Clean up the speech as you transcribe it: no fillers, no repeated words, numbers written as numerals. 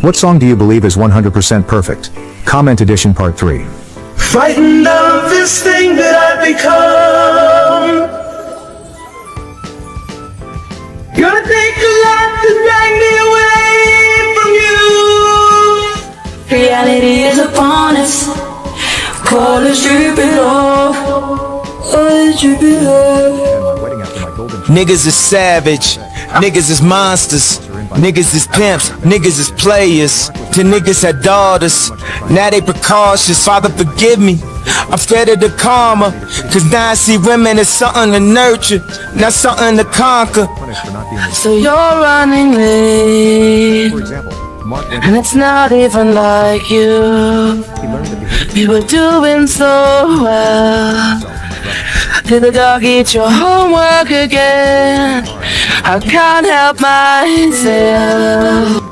What song do you believe is 100% perfect? Comment edition part 3. Frightened of this thing that I've become. Gonna take a lot to drag me away from you. Reality is upon us. Colors dripping off. Colors dripping off. Niggas is savage, niggas is monsters, niggas is pimps, niggas is players. The niggas had daughters, now they precautious. Father forgive me, I'm scared of the karma. Cause now I see women as something to nurture, not something to conquer. So you're running late, and it's not even like you. We were doing so well. Did the dog eat your homework again? I can't help myself.